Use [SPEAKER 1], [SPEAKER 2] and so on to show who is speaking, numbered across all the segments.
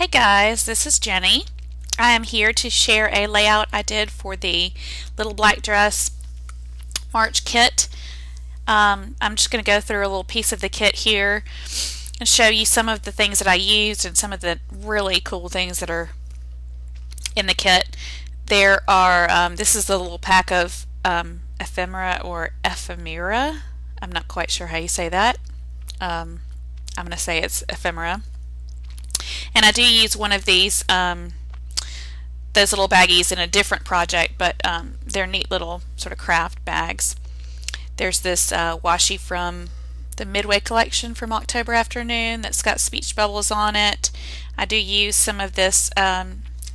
[SPEAKER 1] Hey guys, this is Jenny. I am here to share a layout I did for the Little Black Dress March kit. I'm just going to go through a little piece of the kit here and show you some of the things that I used and some of the really cool things that are in the kit. This is the little pack of ephemera or ephemera. I'm not quite sure how you say that. I'm going to say it's ephemera. And I do use one of these, those little baggies in a different project, but they're neat little sort of craft bags. There's this washi from the Midway collection from October Afternoon that's got speech bubbles on it. I do use some of this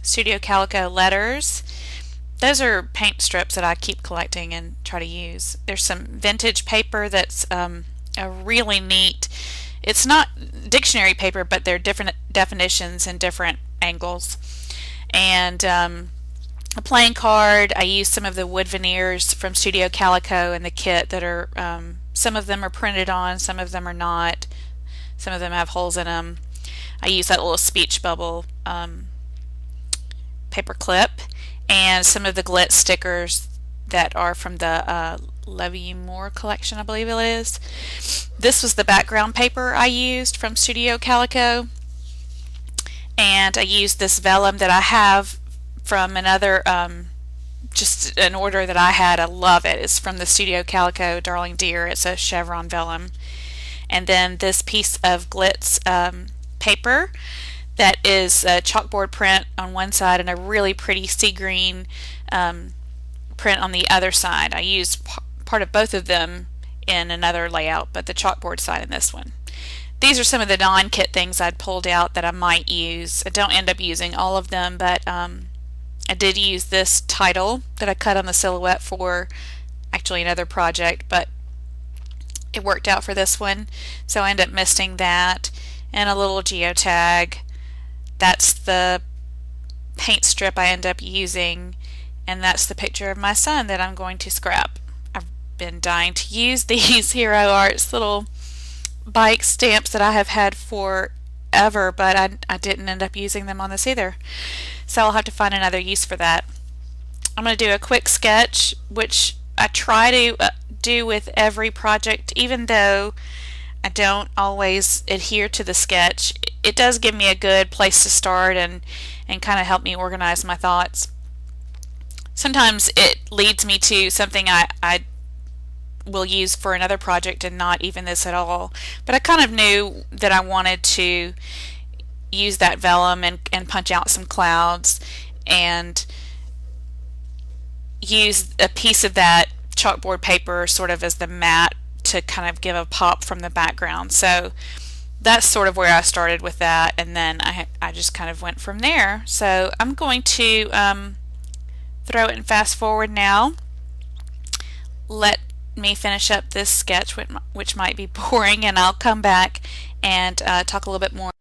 [SPEAKER 1] Studio Calico letters. Those are paint strips that I keep collecting and try to use. There's some vintage paper that's a really neat, it's not dictionary paper, but they're different definitions and different angles. And a playing card. I use some of the wood veneers from Studio Calico in the kit that are, some of them are printed on, some of them are not. Some of them have holes in them. I use that little speech bubble paper clip and some of the glit stickers that are from the Moore collection, I believe it is. This was the background paper I used from Studio Calico, and I used this vellum that I have from another, just an order that I had. I love it. It's from the Studio Calico Darling Dear. It's a chevron vellum. And then this piece of glitz paper that is a chalkboard print on one side and a really pretty sea green print on the other side. I used part of both of them in another layout, but the chalkboard side in this one. These are some of the non-kit things I'd pulled out that I might use. I don't end up using all of them, but I did use this title that I cut on the silhouette for actually another project, but it worked out for this one, so I ended up misting that. And a little geotag. That's the paint strip I end up using, and that's the picture of my son that I'm going to scrap. I've been dying to use these Hero Arts little bike stamps that I have had forever, but I didn't end up using them on this either. So I'll have to find another use for that. I'm going to do a quick sketch, which I try to do with every project, even though I don't always adhere to the sketch. It does give me a good place to start and kind of help me organize my thoughts. Sometimes it leads me to something I will use for another project and not even this at all. But I kind of knew that I wanted to use that vellum and punch out some clouds and use a piece of that chalkboard paper sort of as the mat to kind of give a pop from the background. So that's sort of where I started with that, and then I just kind of went from there. So I'm going to throw it and fast forward now. Let me finish up this sketch, which might be boring, and I'll come back and talk a little bit more.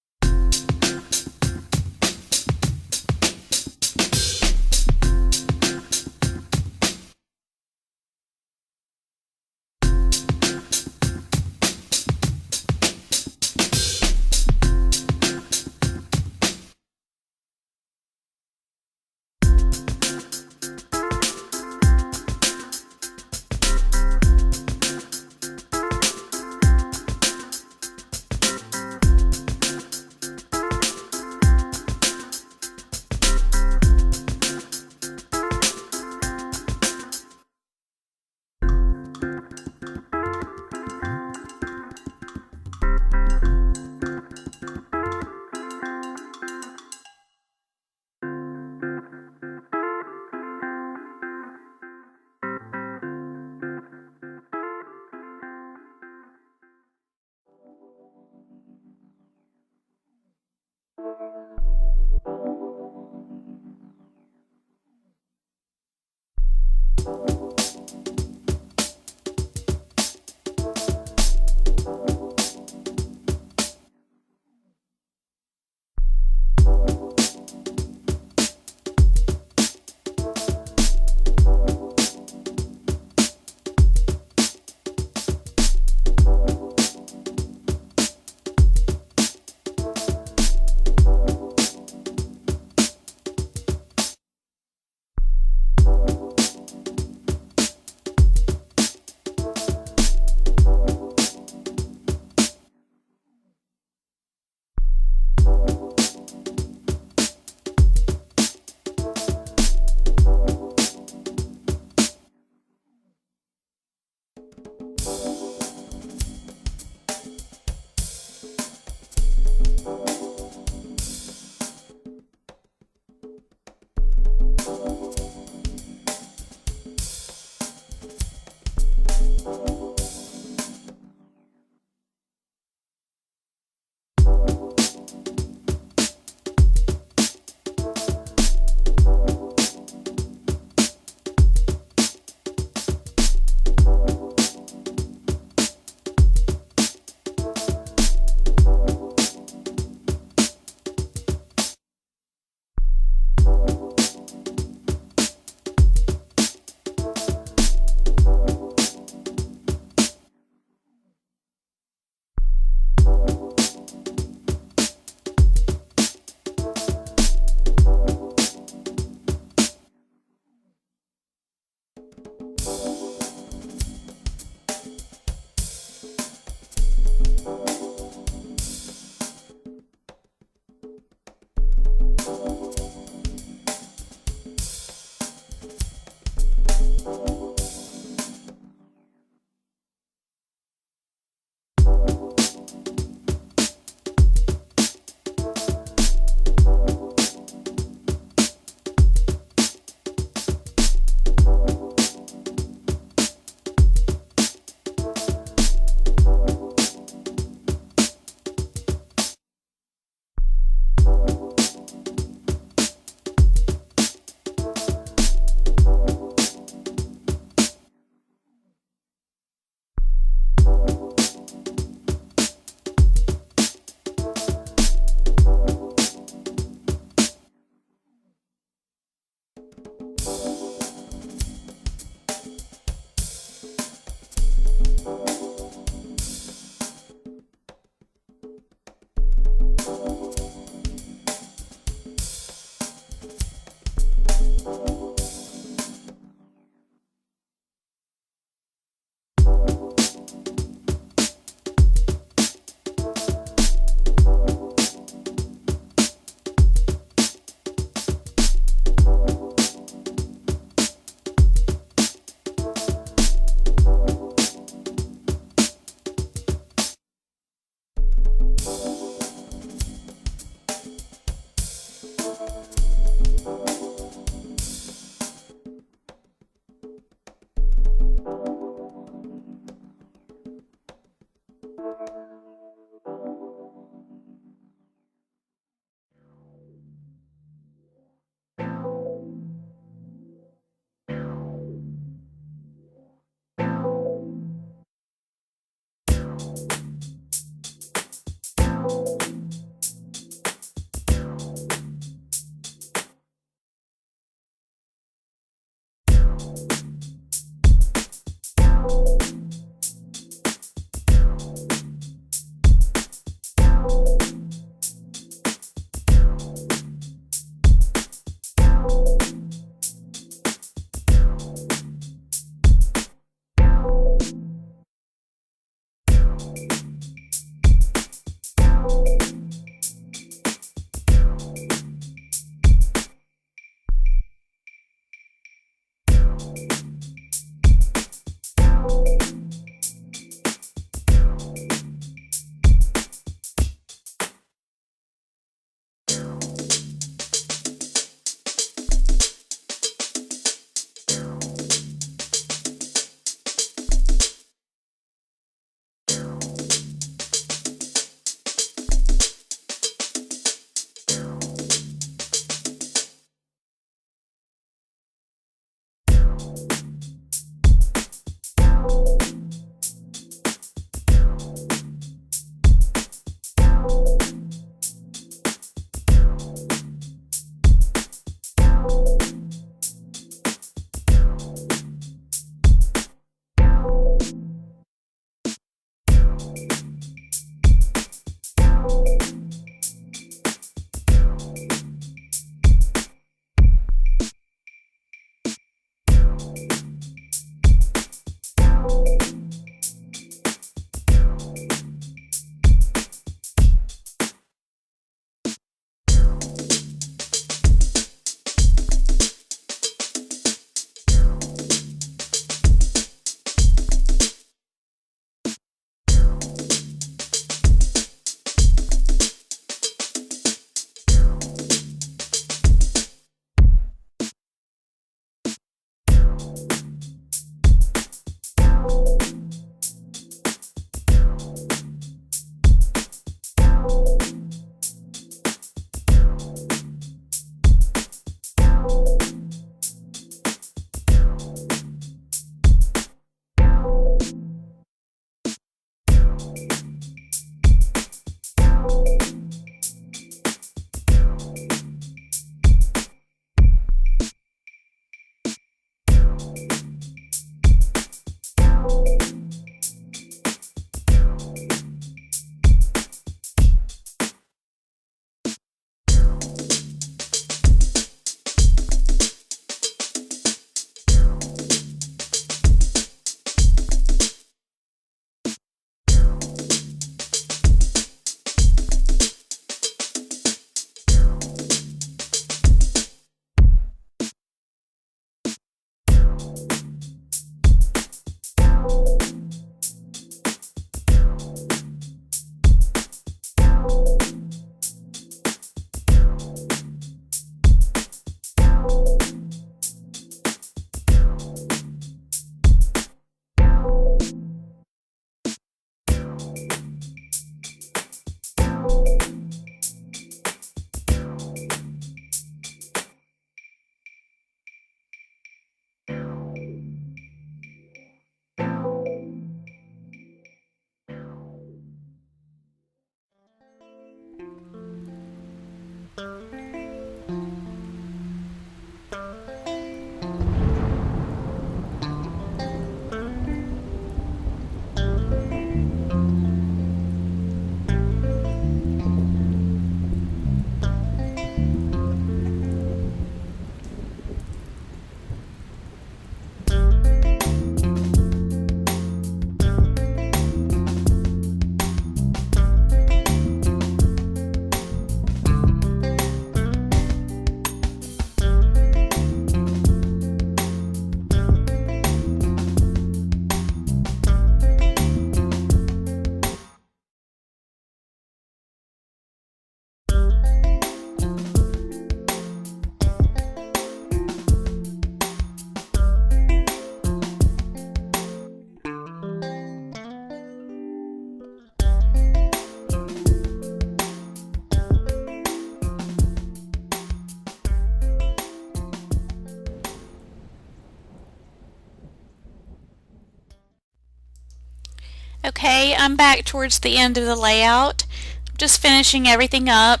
[SPEAKER 1] Okay, I'm back towards the end of the layout. I'm just finishing everything up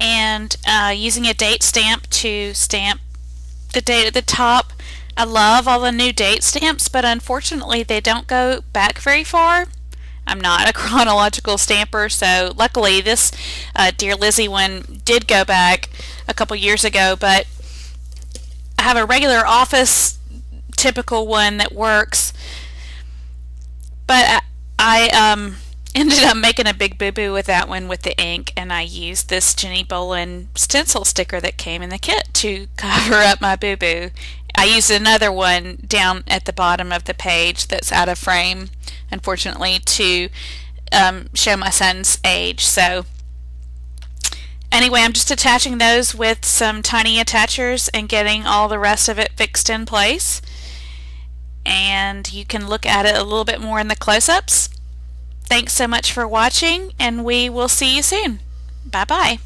[SPEAKER 1] and using a date stamp to stamp the date at the top. I love all the new date stamps, but unfortunately they don't go back very far. I'm not a chronological stamper, so luckily this Dear Lizzie one did go back a couple years ago, but I have a regular office typical one that works, but I ended up making a big boo-boo with that one with the ink, and I used this Jenni Bolin stencil sticker that came in the kit to cover up my boo-boo. I used another one down at the bottom of the page that's out of frame, unfortunately, to show my son's age. So anyway, I'm just attaching those with some tiny attachers and getting all the rest of it fixed in place. And you can look at it a little bit more in the close-ups. Thanks so much for watching, and we will see you soon. Bye-bye.